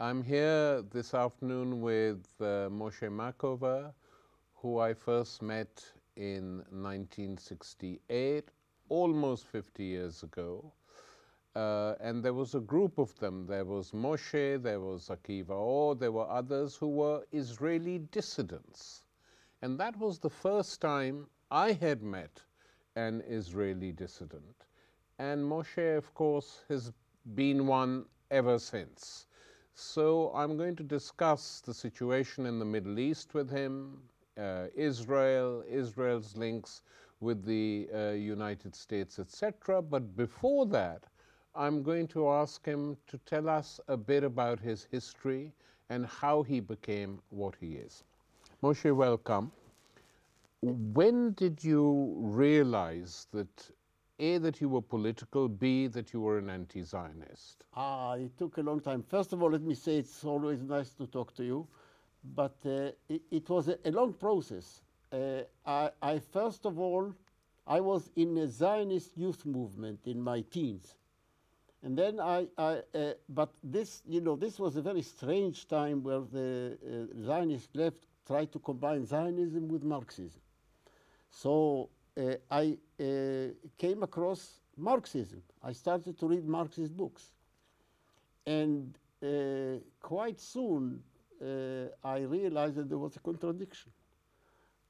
I'm here this afternoon with Moshe MASCHOVER, who I first met in 1968, almost 50 years ago. And there was a group of them. There was Moshe, there was Akiva Or, there were others who were Israeli dissidents. And that was the first time I had met an Israeli dissident. And Moshe, of course, has been one ever since. So I'm going to discuss the situation in the Middle East with him, Israel's links with the United States, etc. But before that, I'm going to ask him to tell us a bit about his history and how he became what he is. Moshe, welcome. When did you realize that A, that you were political, B, that you were an anti-Zionist? It took a long time. First of all, let me say it's always nice to talk to you, but it was a long process. First of all, I was in a Zionist youth movement in my teens. And then but this, this was a very strange time where the Zionist left tried to combine Zionism with Marxism. So I came across Marxism. I started to read Marxist books. And quite soon, I realized that there was a contradiction,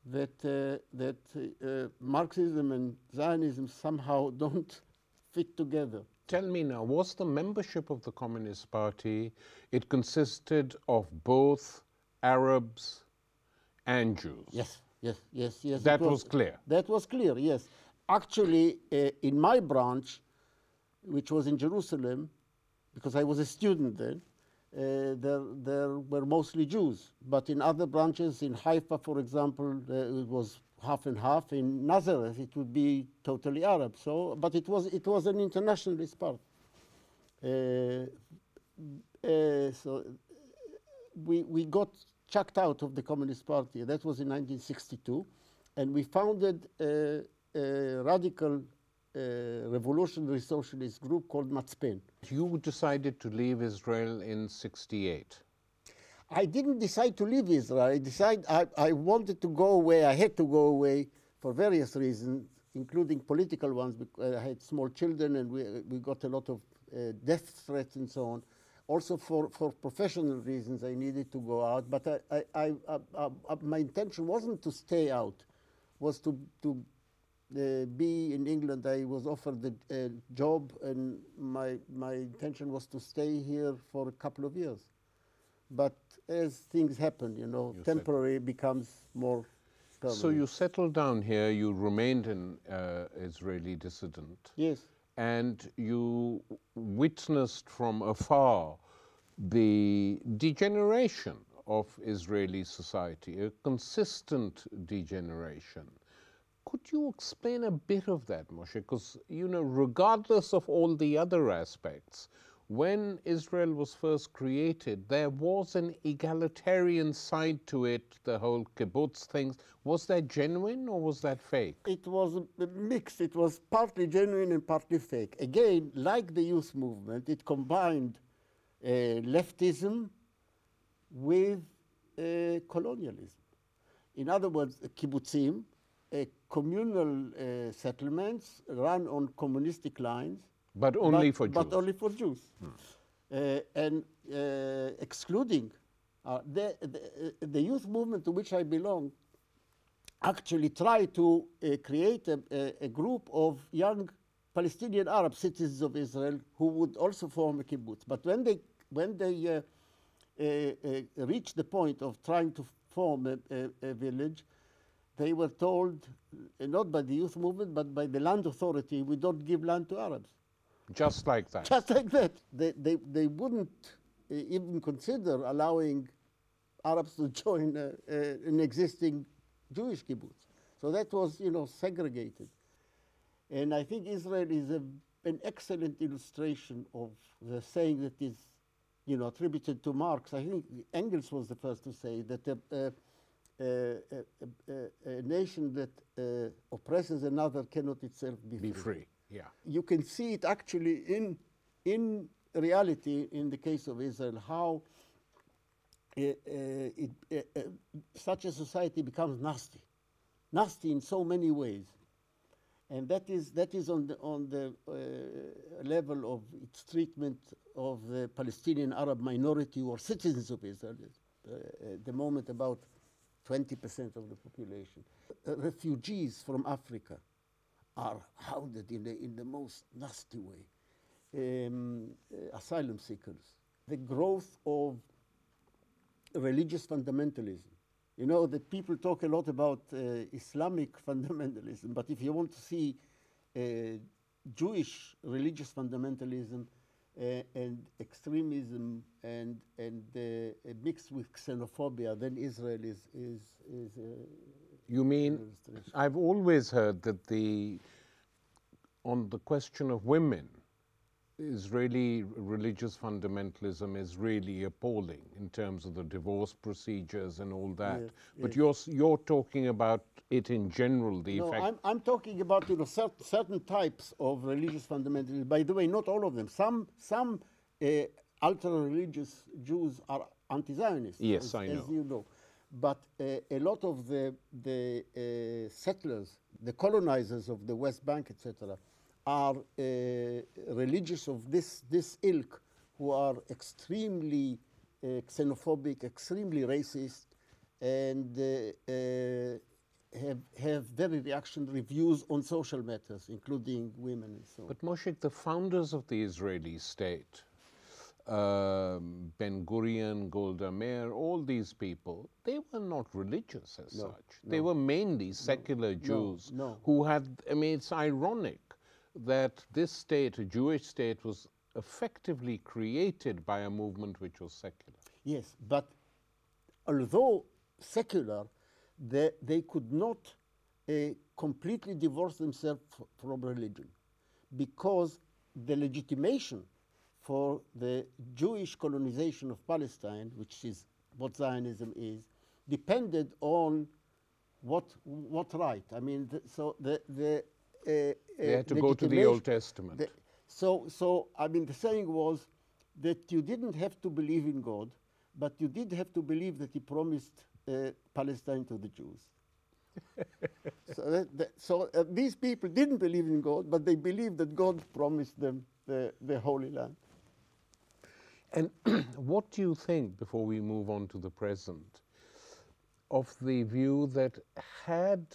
that Marxism and Zionism somehow don't fit together. Tell me now, was the membership of the Communist Party, it consisted of both Arabs and Jews? Yes. That was clear? That was clear, yes. Actually, in my branch, which was in Jerusalem, because I was a student then, there were mostly Jews. But in other branches, in Haifa, for example, it was half and half. In Nazareth, it would be totally Arab. So, but it was an internationalist part. So we got chucked out of the Communist Party. That was in 1962, and we founded a radical revolutionary socialist group called Matzpen. You decided to leave Israel in *68. I didn't decide to leave Israel. I wanted to go away. I had to go away for various reasons, including political ones, because I had small children and we got a lot of death threats and so on. Also for professional reasons, I needed to go out. But my intention wasn't to stay out, was to be in England. I was offered a job, and my intention was to stay here for a couple of years. But as things happen, temporary becomes more permanent. So you settled down here, you remained an Israeli dissident. Yes. And you witnessed from afar the degeneration of Israeli society, a consistent degeneration. Could you explain a bit of that, Moshe? Because, regardless of all the other aspects, when Israel was first created, there was an egalitarian side to it, the whole kibbutz things. Was that genuine or was that fake? It was a mix. It was partly genuine and partly fake. Again, like the youth movement, it combined leftism with colonialism. In other words, kibbutzim, communal settlements run on communistic lines. But only for Jews. But only for Jews. And excluding the youth movement to which I belong actually tried to create a group of young Palestinian Arab citizens of Israel who would also form a kibbutz. But when they reached the point of trying to form a village, they were told, not by the youth movement, but by the land authority, we don't give land to Arabs. Just like that? Just like that. They wouldn't even consider allowing Arabs to join an existing Jewish kibbutz. So that was, segregated. And I think Israel is an excellent illustration of the saying that is, attributed to Marx. I think Engels was the first to say that a nation that oppresses another cannot itself be free. Yeah. You can see it actually in reality in the case of Israel, how such a society becomes nasty in so many ways. And that is on the level of its treatment of the Palestinian Arab minority who are citizens of Israel. At the moment, about 20% of the population. Refugees from Africa are hounded in the most nasty way. Asylum seekers. The growth of religious fundamentalism. You know, that people talk a lot about Islamic fundamentalism, but if you want to see Jewish religious fundamentalism and extremism and mixed with xenophobia, then Israel is you mean, I've always heard that on the question of women, Israeli religious fundamentalism is really appalling in terms of the divorce procedures and all that. Yes, but yes. you're talking about it in general, the No, effect. I'm talking about certain types of religious fundamentalism. By the way, not all of them. Some ultra-religious Jews are anti-Zionist. Yes, I know. As you know. But a lot of the settlers, the colonizers of the West Bank, etc., are religious of this ilk, who are extremely xenophobic, extremely racist, and have very reactionary views on social matters, including women and so on. But Moshe, the founders of the Israeli state, Ben-Gurion, Golda Meir, all these people, they were not religious as such. They were mainly secular Jews who had, I mean, it's ironic that this state, a Jewish state, was effectively created by a movement which was secular. Yes, but although secular, they could not completely divorce themselves from religion, because the legitimation for the Jewish colonization of Palestine, which is what Zionism is, depended on what right. I mean, they had to go to the Old Testament. So I mean, the saying was that you didn't have to believe in God, but you did have to believe that He promised Palestine to the Jews. So these people didn't believe in God, but they believed that God promised them the Holy Land. And what do you think, before we move on to the present, of the view that had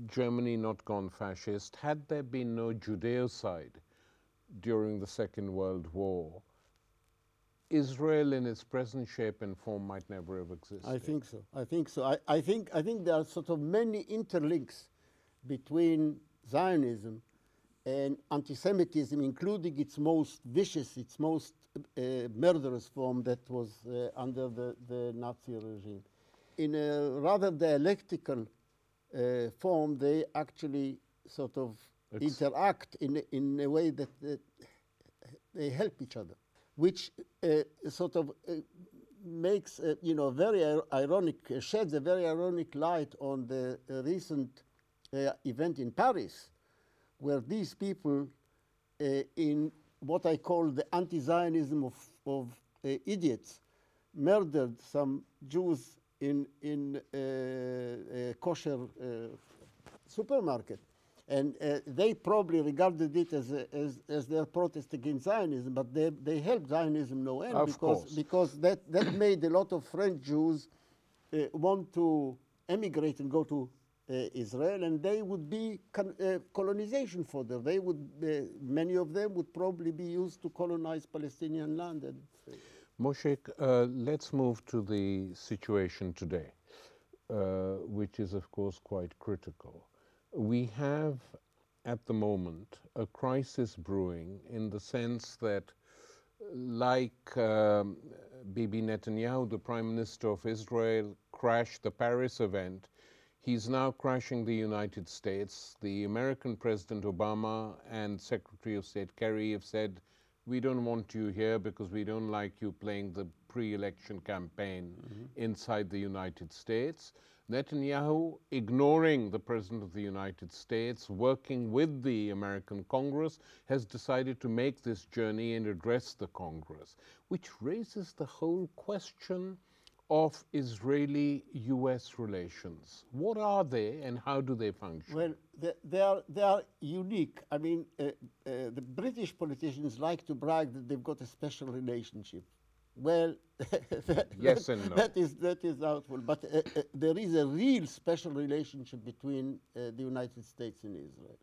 Germany not gone fascist, had there been no Judeocide during the Second World War, Israel in its present shape and form might never have existed? I think so. I think so. I think there are sort of many interlinks between Zionism and anti-Semitism, including its most vicious, its most murderous form that was under the Nazi regime. In a rather dialectical form, they actually sort of interact in a way that they help each other, which sort of makes very ironic, sheds a very ironic light on the recent event in Paris, where these people, in what I call the anti-Zionism of idiots, murdered some Jews in a kosher supermarket. And they probably regarded it as their protest against Zionism, but they helped Zionism no end, because that made a lot of French Jews want to emigrate and go to Israel, and they would be colonization fodder. They would, many of them would probably be used to colonize Palestinian land. And Moshe, let's move to the situation today, which is of course quite critical. We have at the moment a crisis brewing, in the sense that, like Bibi Netanyahu, the Prime Minister of Israel, crashed the Paris event, he's now crashing the United States. The American President Obama and Secretary of State Kerry have said, we don't want you here because we don't like you playing the pre-election campaign inside the United States. Netanyahu, ignoring the President of the United States, working with the American Congress, has decided to make this journey and address the Congress, which raises the whole question of Israeli-US relations. What are they and how do they function? Well, they are unique. I mean, the British politicians like to brag that they've got a special relationship. Well, yes and no. that is doubtful. But there is a real special relationship between the United States and Israel.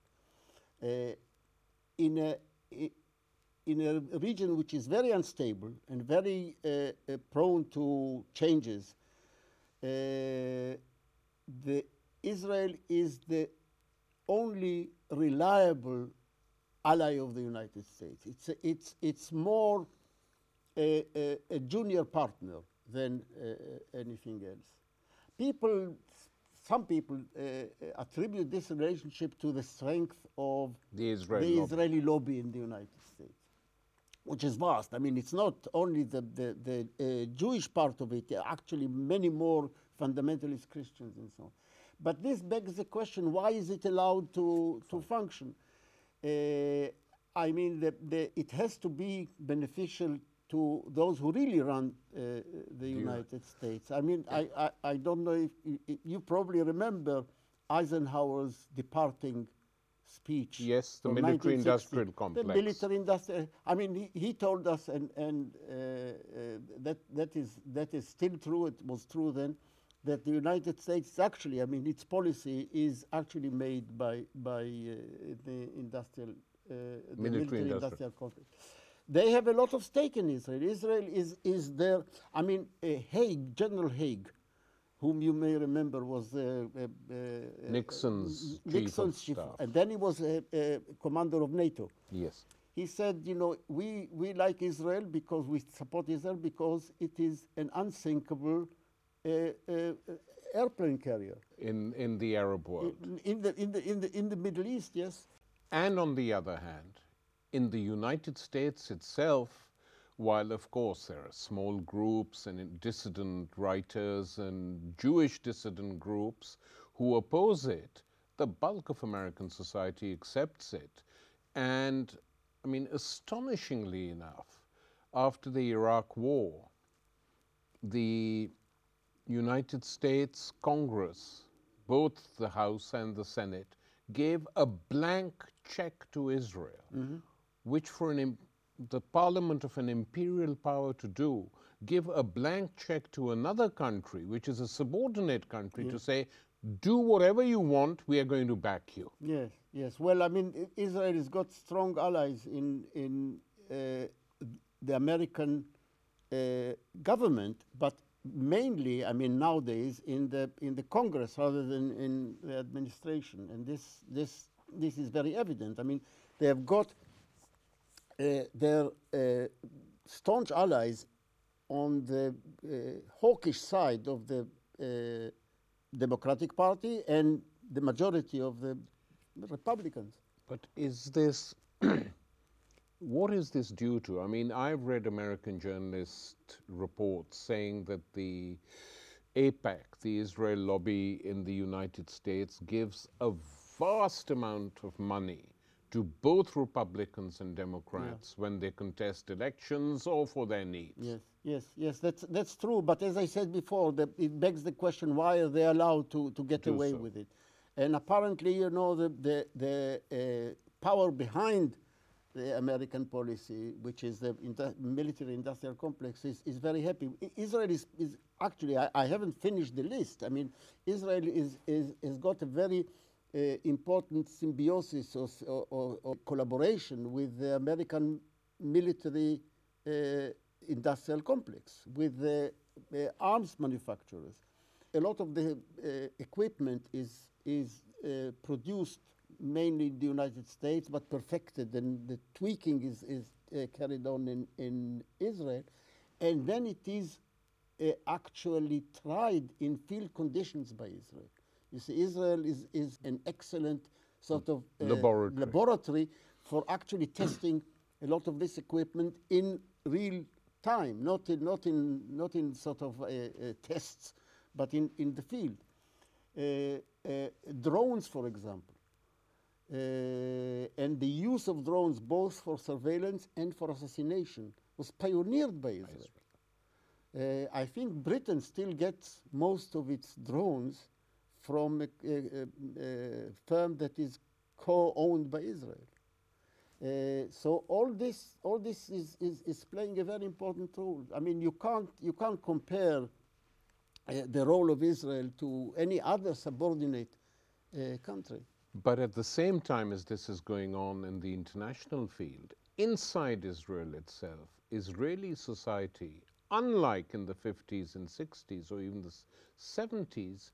In a region which is very unstable and very prone to changes, Israel is the only reliable ally of the United States. It's more a junior partner than anything else. Some people attribute this relationship to the strength of the Israeli lobby in the United States, which is vast. I mean, it's not only the Jewish part of it, actually many more fundamentalist Christians and so on. But this begs the question, why is it allowed to function? I mean, it has to be beneficial to those who really run the United States. I mean, I don't know if you probably remember Eisenhower's departing speech. Yes, the military-industrial complex. The military-industrial. I mean, he told us, and that is still true. It was true then, that the United States actually, I mean, its policy is actually made by the industrial, the military-industrial complex. They have a lot of stake in Israel. Israel is there. I mean, General Haig, whom you may remember was Nixon's chief of staff. And then he was a commander of NATO. Yes. He said, you know, we like Israel because we support Israel because it is an unsinkable airplane carrier in the Arab world. In the Middle East, yes. And on the other hand, in the United States itself, while of course there are small groups and dissident writers and Jewish dissident groups who oppose it, the bulk of American society accepts it. And I mean, astonishingly enough, after the Iraq War, the United States Congress, both the House and the Senate, gave a blank check to Israel, which for the parliament of an imperial power to do, give a blank check to another country, which is a subordinate country, to say, do whatever you want, we are going to back you. Yes, yes. Well, I mean, Israel has got strong allies in the American government, but mainly, I mean, nowadays in the Congress rather than in the administration, and this is very evident. I mean, they have got their staunch allies on the hawkish side of the Democratic Party and the majority of the Republicans. But is this, what is this due to? I mean, I've read American journalist reports saying that the AIPAC, the Israel lobby in the United States, gives a vast amount of money to both Republicans and Democrats when they contest elections or for their needs. Yes, that's true. But as I said before, it begs the question, why are they allowed to get away with it? And apparently, you know, the power behind the American policy, which is the military-industrial complex, is very happy. Israel is actually, I haven't finished the list. I mean, Israel has got a very important symbiosis or collaboration with the American military industrial complex, with the arms manufacturers. A lot of the equipment is produced mainly in the United States, but perfected, and the tweaking is carried on in Israel. And then it is actually tried in field conditions by Israel. You see, Israel is an excellent sort of laboratory for actually testing a lot of this equipment in real time, not in sort of tests, but in the field. drones, for example, and the use of drones both for surveillance and for assassination was pioneered by Israel. I think Britain still gets most of its drones from a firm that is co-owned by Israel. So all this is playing a very important role. I mean, you can't compare the role of Israel to any other subordinate country. But at the same time as this is going on in the international field, inside Israel itself, Israeli society, unlike in the 50s and 60s or even the 70s,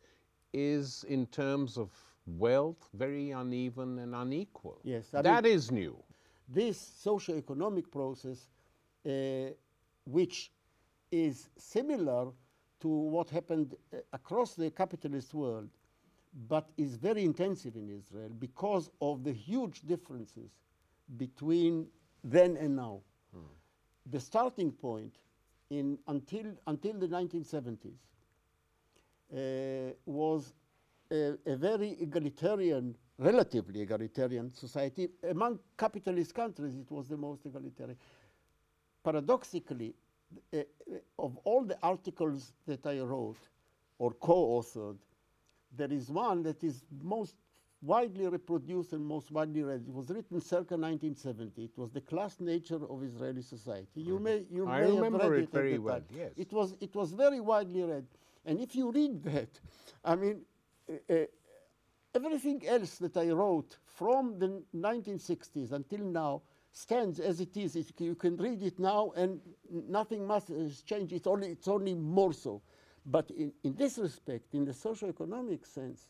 is in terms of wealth very uneven and unequal. Yes, that is new. This socio-economic process, which is similar to what happened across the capitalist world, but is very intensive in Israel because of the huge differences between then and now. The starting point until the 1970s was a very egalitarian, relatively egalitarian society. Among capitalist countries, it was the most egalitarian. Paradoxically, of all the articles that I wrote or co-authored, there is one that is most widely reproduced and most widely read. It was written circa 1970. It was The Class Nature of Israeli Society. You may I have remember read it very well, yes. It was very widely read. And if you read that, I mean, everything else that I wrote from the 1960s until now stands as it is. You can read it now, and nothing much has changed. It's only more so. But in this respect, in the socio-economic sense,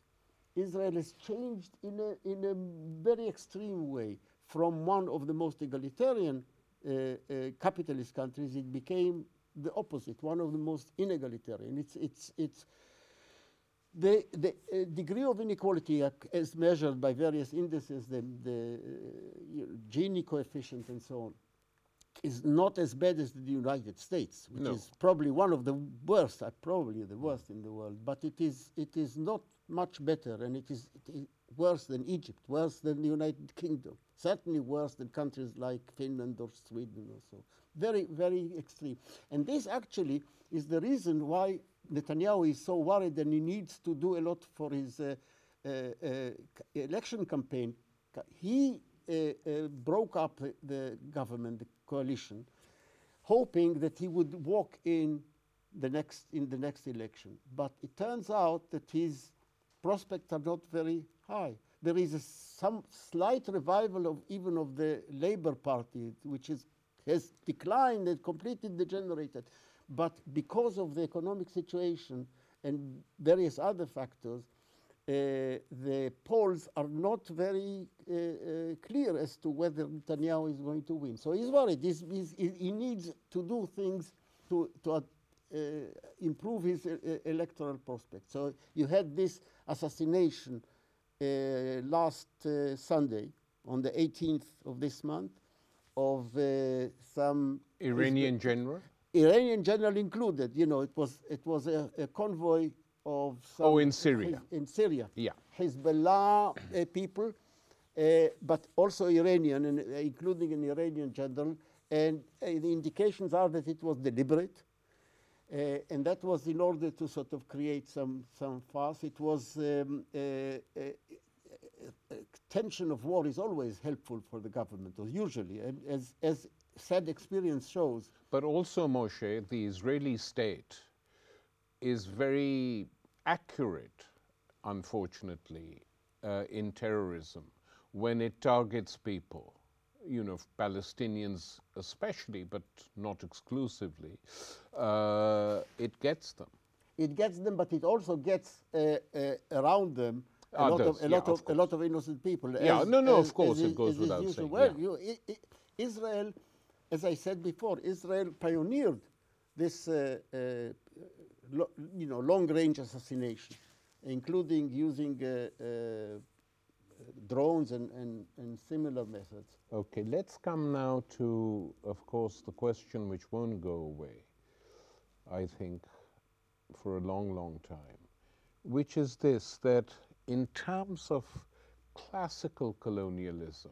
Israel has changed in a very extreme way. From one of the most egalitarian capitalist countries, it became the opposite, one of the most inegalitarian. It's the degree of inequality as measured by various indices, the Gini coefficient and so on, is not as bad as the United States, which is probably one of the worst, probably the worst in the world. But it is not much better, and it is worse than Egypt, worse than the United Kingdom, certainly worse than countries like Finland or Sweden or so. Very, very extreme. And this actually is the reason why Netanyahu is so worried, and he needs to do a lot for his election campaign. He broke up the government, the coalition, hoping that he would walk in the next election. But it turns out that his prospects are not very high. There is some slight revival of even of the Labour Party, which has declined and completely degenerated. But because of the economic situation and various other factors, the polls are not very clear as to whether Netanyahu is going to win. So he's worried. He needs to do things to improve his electoral prospects. So you had this assassination last Sunday, on the 18th of this month, of some Iranian general? Iranian general included. You know, it was a convoy of some in Syria. In Syria. Yeah. Hezbollah people, but also Iranian, and including an Iranian general. And the indications are that it was deliberate. And that was in order to sort of create some fuss. It was tension of war is always helpful for the government, or usually, and as sad experience shows. But also, Moshe, the Israeli state is very accurate, unfortunately, in terrorism when it targets people. You know, Palestinians especially, but not exclusively, it gets them. It gets them, but it also gets around them a lot of innocent people. Yeah, of course, it goes without saying. Well, Israel, as I said before, Israel pioneered this, long-range assassination, including using drones and similar methods. Okay, let's come now to, of course, the question which won't go away, I think, for a long, long time. which is this, that in terms of classical colonialism,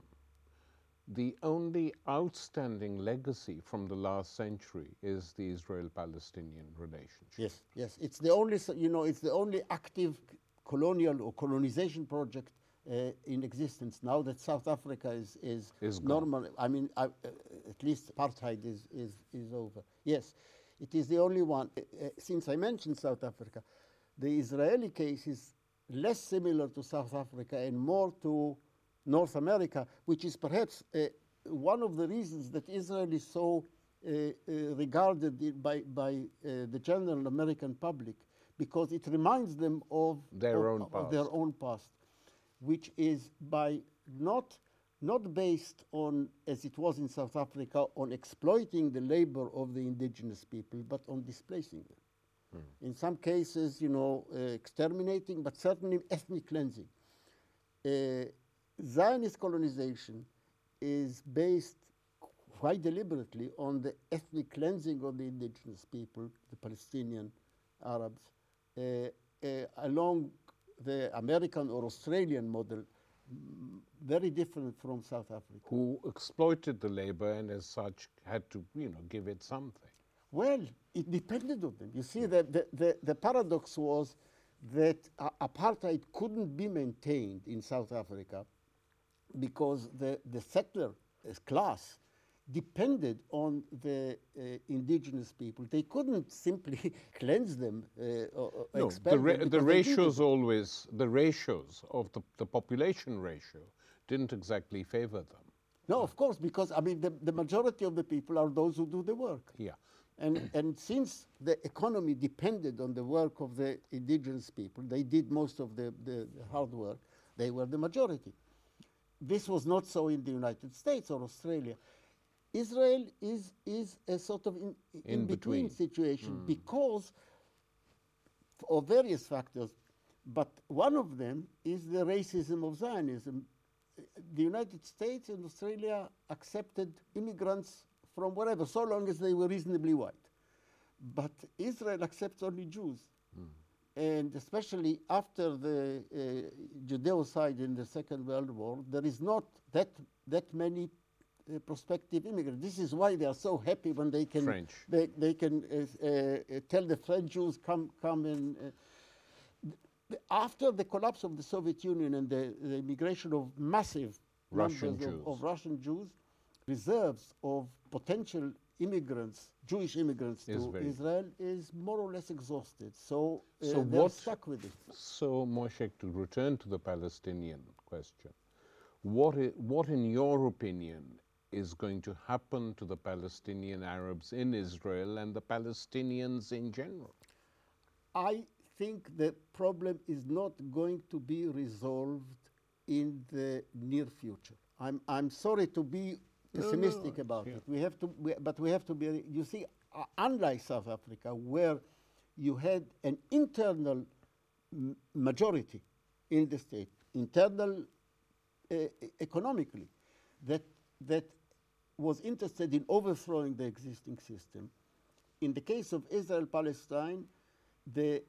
the only outstanding legacy from the last century is the Israel-Palestinian relationship. Yes, yes. It's the only, you know, it's the only active colonial or colonization project in existence now that South Africa is normal. I mean, at least apartheid is over. Yes, it is the only one. Since I mentioned South Africa, the Israeli case is less similar to South Africa and more to North America, which is perhaps one of the reasons that Israel is so regarded by the general American public, because it reminds them of their own past, which is by not based on, as it was in South Africa, on exploiting the labor of the indigenous people, but on displacing them. In some cases, you know, exterminating, but certainly ethnic cleansing. Zionist colonization is based quite deliberately on the ethnic cleansing of the indigenous people, the Palestinian Arabs, along the American or Australian model, very different from South Africa. Who exploited the labor and as such had to, you know, give it something. Well, it depended on them. You see, the paradox was that apartheid couldn't be maintained in South Africa because the settler class depended on the indigenous people. They couldn't simply cleanse them or no, expel them. The ratios always, the ratios of the population ratio didn't exactly favor them. No, of course, because, I mean, the majority of the people are those who do the work. Yeah. And since the economy depended on the work of the indigenous people, they did most of the hard work, they were the majority. This was not so in the United States or Australia. Israel is a sort of in-between situation because of various factors, but one of them is the racism of Zionism. The United States and Australia accepted immigrants from wherever, so long as they were reasonably white. But Israel accepts only Jews. And especially after the Judeo-side in the Second World War, there is not that many prospective immigrants. This is why they are so happy when they can they can tell the French Jews, come and. After the collapse of the Soviet Union and the immigration of massive numbers of Russian Jews, reserves of potential immigrants, Jewish immigrants to Israel is more or less exhausted. So they're stuck with it. So, Moshe, to return to the Palestinian question, what in your opinion is going to happen to the Palestinian Arabs in Israel and the Palestinians in general? I think the problem is not going to be resolved in the near future. I'm sorry to be pessimistic about it. We have to be. You see, unlike South Africa, where you had an internal majority in the state, internal economically, that was interested in overthrowing the existing system. In the case of Israel-Palestine, there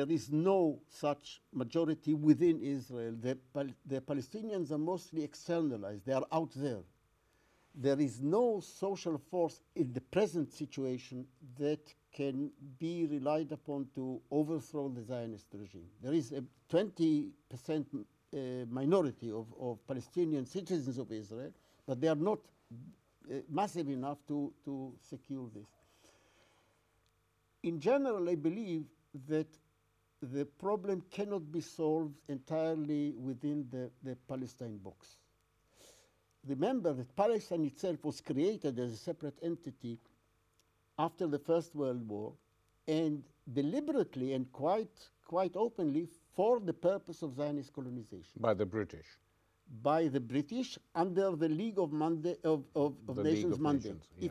is no such majority within Israel. The Palestinians are mostly externalized. They are out there. There is no social force in the present situation that can be relied upon to overthrow the Zionist regime. There is a 20% minority of Palestinian citizens of Israel, but they are not massive enough to secure this. In general, I believe that the problem cannot be solved entirely within the Palestine box. Remember that Palestine itself was created as a separate entity after the First World War, and deliberately and quite openly for the purpose of Zionist colonization. By the British? By the British under the League of Nations mandate. Yeah.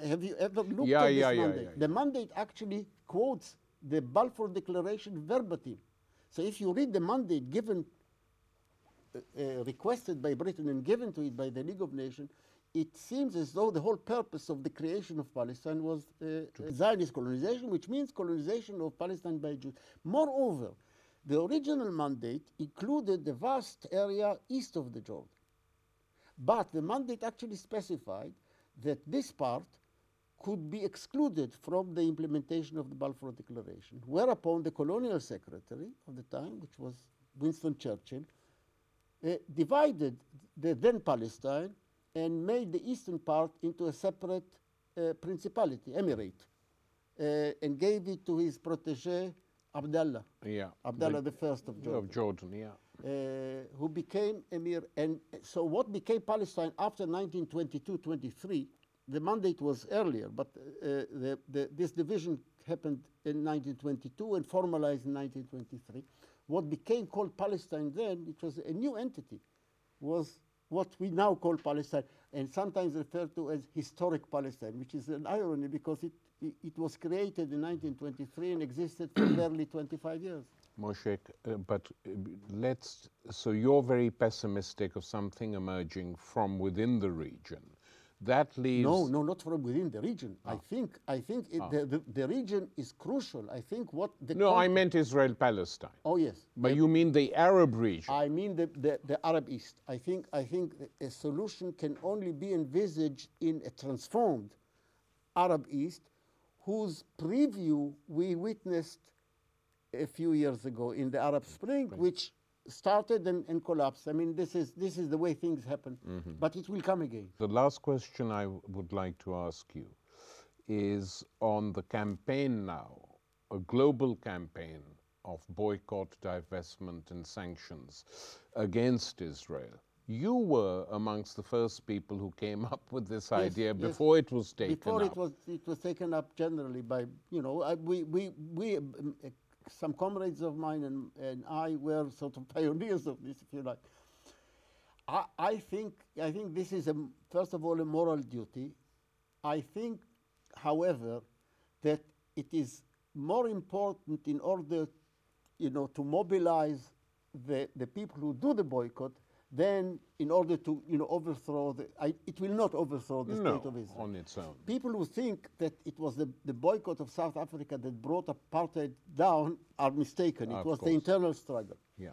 Have you ever looked at this mandate? The mandate actually quotes the Balfour Declaration verbatim. So if you read the mandate given, requested by Britain and given to it by the League of Nations, it seems as though the whole purpose of the creation of Palestine was Zionist colonization, which means colonization of Palestine by Jews. Moreover, the original mandate included the vast area east of the Jordan. But the mandate actually specified that this part could be excluded from the implementation of the Balfour Declaration, whereupon the colonial secretary of the time, which was Winston Churchill, divided the then Palestine and made the eastern part into a separate principality, emirate, and gave it to his protege, Abdallah. Yeah. Abdallah the First of Jordan. Of Jordan, yeah. Who became emir. And so what became Palestine after 1922-23, the mandate was earlier, but this division happened in 1922 and formalized in 1923. What became called Palestine then, it was a new entity, was what we now call Palestine, and sometimes referred to as historic Palestine, which is an irony because it was created in 1923 and existed for barely 25 years. Moshe, so you're very pessimistic of something emerging from within the region. That leaves... No, not from within the region. I think the region is crucial. I think what the... No, I meant Israel-Palestine. Oh, yes. But you mean the Arab region? I mean the Arab East. I think a solution can only be envisaged in a transformed Arab East, whose preview we witnessed a few years ago in the Arab Spring, which started and collapsed. I mean, this is the way things happen, but it will come again. The last question I would like to ask you is on the campaign now, a global campaign of boycott, divestment, and sanctions against Israel. You were amongst the first people who came up with this idea before it was taken up. Before it was taken up generally by, some comrades of mine and I were sort of pioneers of this, if you like. I think this is, first of all, a moral duty. I think, however, that it is more important in order, to mobilize the people who do the boycott than in order to, overthrow it will not overthrow the state of Israel. On its own. People who think that it was the boycott of South Africa that brought apartheid down are mistaken. It was the internal struggle. Yeah.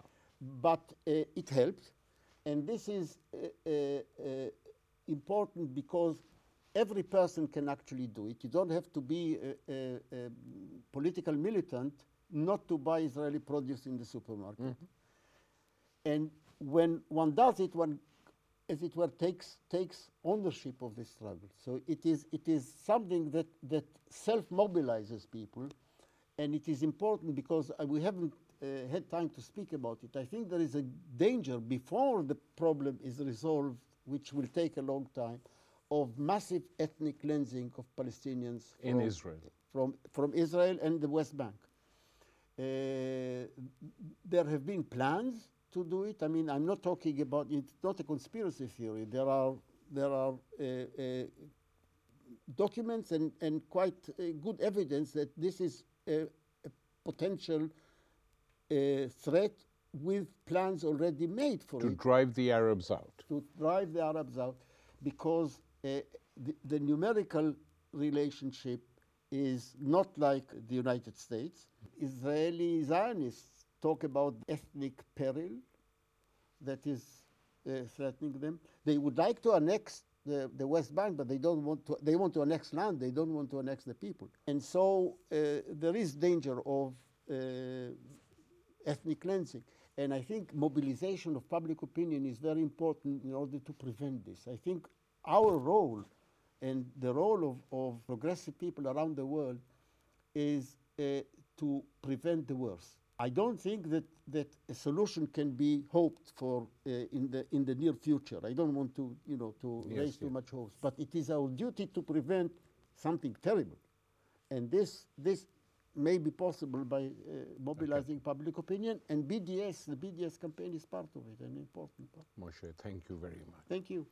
But it helped, and this is important because every person can actually do it. You don't have to be a political militant not to buy Israeli produce in the supermarket. And when one does it, one, as it were, takes ownership of this struggle. So it is something that self-mobilizes people, and it is important because we haven't had time to speak about it. I think there is a danger before the problem is resolved, which will take a long time, of massive ethnic cleansing of Palestinians in Israel, from Israel and the West Bank. There have been plans to do it. I mean, I'm not talking about, it's not a conspiracy theory. There are documents and quite good evidence that this is a potential threat with plans already made for it. To drive the Arabs out. To drive the Arabs out, because the numerical relationship is not like the United States. Israeli Zionists talk about ethnic peril that is threatening them. They would like to annex the West Bank, but they don't want to. They want to annex land. They don't want to annex the people. And so there is danger of ethnic cleansing. And I think mobilization of public opinion is very important in order to prevent this. I think our role and the role of progressive people around the world is to prevent the worst. I don't think that a solution can be hoped for in the near future. I don't want to raise too much hopes, but it is our duty to prevent something terrible, and this may be possible by mobilizing public opinion. And the BDS campaign is part of it, an important part. Moshe, thank you very much. Thank you.